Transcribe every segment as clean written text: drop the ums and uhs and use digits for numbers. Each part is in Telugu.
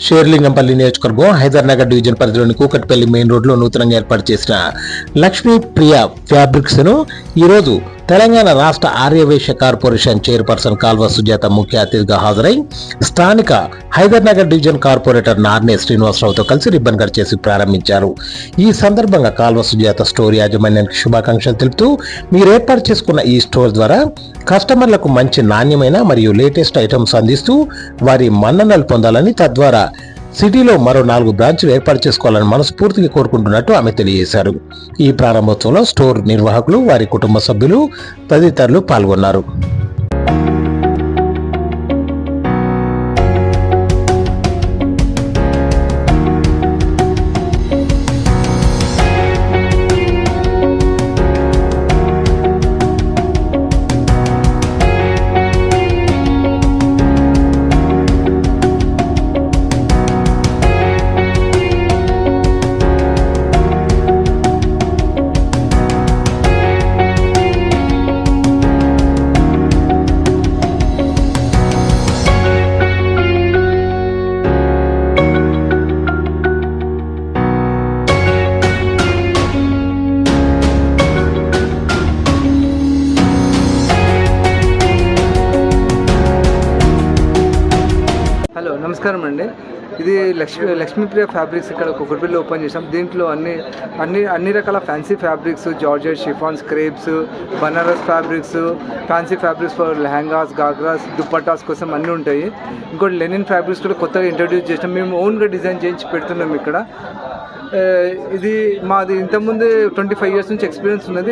షేర్లింగంపల్లి నియోజకవర్గం హైదర్నగర్ డివిజన్ పరిధిలోని కూకట్పల్లి మెయిన్ రోడ్లో నూతనంగా ఏర్పాటు చేసిన లక్ష్మీ ప్రియ ఫ్యాబ్రిక్స్ ను ఈరోజు తెలంగాణ రాష్ట్ర ఆర్యవైశ్య కార్పొరేషన్ చైర్పర్సన్ కాల్వ సుజాత ముఖ్య అతిథిగా హాజరై స్థానిక హైదర్నగర్ డివిజన్ కార్పొరేటర్ నార్నే శ్రీనివాసరావుతో కలిసి రిబ్బన్ కట్ చేసి ప్రారంభించారు. ఈ సందర్భంగా కాల్వ సుజాత స్టోర్ యాజమాన్యానికి శుభాకాంక్షలు తెలుపుతూ, మీరు ఏర్పాటు చేసుకున్న ఈ స్టోర్ ద్వారా కస్టమర్లకు మంచి నాణ్యమైన మరియు లేటెస్ట్ ఐటమ్స్ అందిస్తూ వారి మన్ననలు పొందాలని, తద్వారా సిటీలో మరో 4 బ్రాంచ్లు ఏర్పాటు చేసుకోవాలని మనస్ఫూర్తిగా కోరుకుంటున్నట్టు ఆమె తెలియజేశారు. ఈ ప్రారంభోత్సవంలో స్టోర్ నిర్వాహకులు, వారి కుటుంబ సభ్యులు తదితరులు పాల్గొన్నారు. హలో, నమస్కారం అండి. ఇది లక్ష్మీప్రియ ఫ్యాబ్రిక్స్ ఇక్కడ కూకట్పల్లిలో ఓపెన్ చేసాం. దీంట్లో అన్ని రకాల fancy fabrics, georgette, chiffons, crepes, Banaras fabrics, fancy fabrics for lehengas, ghagras, dupattas కోసం అన్నీ ఉంటాయి. ఇంకోటి లెనిన్ ఫ్యాబ్రిక్స్ కూడా కొత్తగా ఇంట్రడ్యూస్ చేసాం. మేము ఓన్గా డిజైన్ చేయించి పెడుతున్నాం ఇక్కడ. ఇది మాది ఇంతకుముందు 25 years నుంచి ఎక్స్పీరియన్స్ ఉన్నది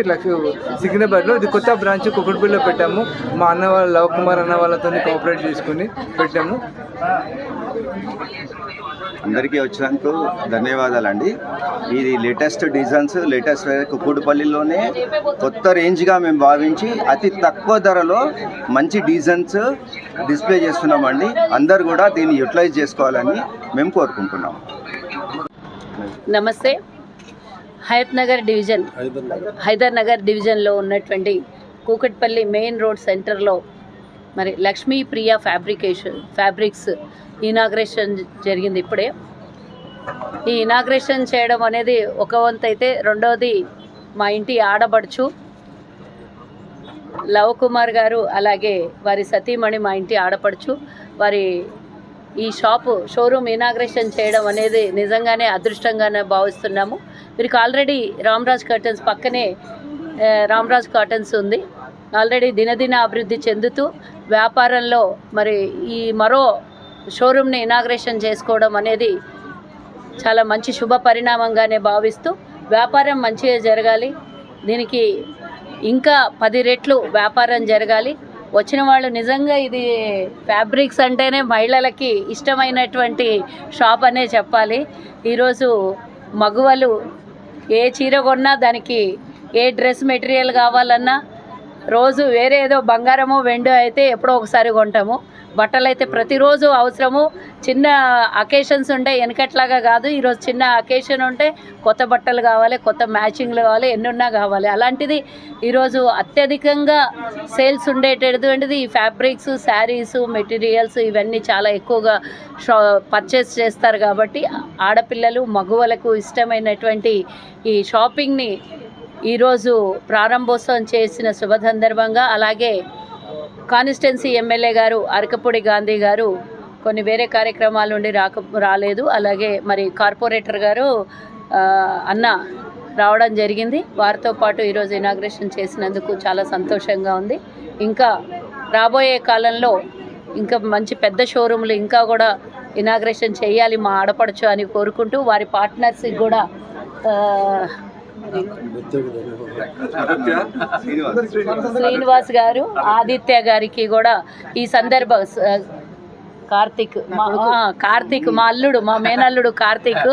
సికింద్రాబాద్లో. ఇది కొత్త బ్రాంచ్ కూకట్పల్లిలో పెట్టాము. మా అన్న వాళ్ళ లవ్ కుమార్ అన్న వాళ్ళతో కోఆపరేట్ చేసుకుని పెట్టాము. అందరికీ వచ్చినందుకు ధన్యవాదాలండి. ఇది లేటెస్ట్ డిజైన్స్, లేటెస్ట్ కూకట్పల్లిలోనే కొత్త రేంజ్గా మేము భావించి అతి తక్కువ ధరలో మంచి డిజైన్స్ డిస్ప్లే చేస్తున్నామండి. అందరు కూడా దీన్ని యూటిలైజ్ చేసుకోవాలని మేము కోరుకుంటున్నాము. నమస్తే. హైదర్నగర్ డివిజన్లో ఉన్నటువంటి కూకట్పల్లి మెయిన్ రోడ్ సెంటర్లో మరి లక్ష్మీ ప్రియ ఫ్యాబ్రిక్స్ ఇనాగ్రేషన్ జరిగింది ఇప్పుడే. ఈ ఇనాగ్రేషన్ చేయడం అనేది ఒక వంతు అయితే, రెండవది మా ఇంటి ఆడబడుచు లవ్ కుమార్ గారు, అలాగే వారి సతీమణి మా ఇంటి ఆడపడుచు, వారి ఈ షోరూమ్ ఇనాగ్రేషన్ చేయడం అనేది నిజంగానే అదృష్టంగానే భావిస్తున్నాము. వీరికి ఆల్రెడీ రామ్రాజ్ కర్టన్స్ పక్కనే రామ్రాజ్ కర్టన్స్ ఉంది. ఆల్రెడీ దినదిన అభివృద్ధి చెందుతూ వ్యాపారంలో మరి ఈ మరో షోరూమ్ని ఇనాగ్రేషన్ చేసుకోవడం అనేది చాలా మంచి శుభ పరిణామంగానే భావిస్తూ, వ్యాపారం మంచిగా జరగాలి, దీనికి ఇంకా 10 రెట్లు వ్యాపారం జరగాలి. వచ్చిన వాళ్ళు నిజంగా ఇది ఫ్యాబ్రిక్స్ అంటేనే మహిళలకి ఇష్టమైనటువంటి షాప్ అనే చెప్పాలి. ఈరోజు మగువలు ఏ చీర కొన్నా, దానికి ఏ డ్రెస్ మెటీరియల్ కావాలన్నా, రోజు వేరే ఏదో బంగారమో వెండో అయితే ఎప్పుడో ఒకసారి కొంటాము. బట్టలు అయితే ప్రతిరోజు అవసరము. చిన్న అకేషన్స్ ఉంటాయి, వెనకట్లాగా కాదు. ఈరోజు చిన్న అకేషన్ ఉంటే కొత్త బట్టలు కావాలి, కొత్త మ్యాచింగ్లు కావాలి, ఎన్నున్నా కావాలి. అలాంటిది ఈరోజు అత్యధికంగా సేల్స్ ఉండేటటువంటిది ఈ ఫ్యాబ్రిక్స్, శారీస్, మెటీరియల్స్ ఇవన్నీ చాలా ఎక్కువగా పర్చేస్ చేస్తారు. కాబట్టి ఆడపిల్లలు, మగువలకు ఇష్టమైనటువంటి ఈ షాపింగ్ని ఈరోజు ప్రారంభోత్సవం చేసిన శుభ సందర్భంగా, అలాగే కాన్స్టిట్యున్సీ ఎమ్మెల్యే గారు అరకపూడి గాంధీ గారు కొన్ని వేరే కార్యక్రమాల నుండి రాలేదు. అలాగే మరి కార్పొరేటర్ గారు అన్న రావడం జరిగింది. వారితో పాటు ఈరోజు ఇనాగ్రేషన్ చేసినందుకు చాలా సంతోషంగా ఉంది. ఇంకా రాబోయే కాలంలో ఇంకా మంచి పెద్ద షోరూమ్లు ఇంకా కూడా ఇనాగ్రేషన్ చేయాలి మా ఆడపడచ్చు అని కోరుకుంటూ, వారి పార్ట్నర్స్కి కూడా శ్రీనివాస్ గారు, ఆదిత్య గారికి కూడా ఈ కార్తీక్ మా అల్లుడు, మా మేనల్లుడు కార్తీక్,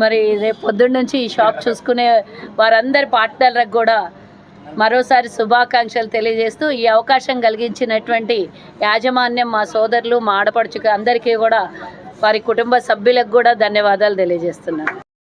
మరి రేపు పొద్దున్న నుంచి ఈ షాప్ చూసుకునే వారందరి పార్ట్నర్లకు కూడా మరోసారి శుభాకాంక్షలు తెలియజేస్తూ, ఈ అవకాశం కలిగించినటువంటి యాజమాన్యం, మా సోదరులు, మా ఆడపడుచుకు అందరికీ కూడా, వారి కుటుంబ సభ్యులకు కూడా ధన్యవాదాలు తెలియజేస్తున్నాను.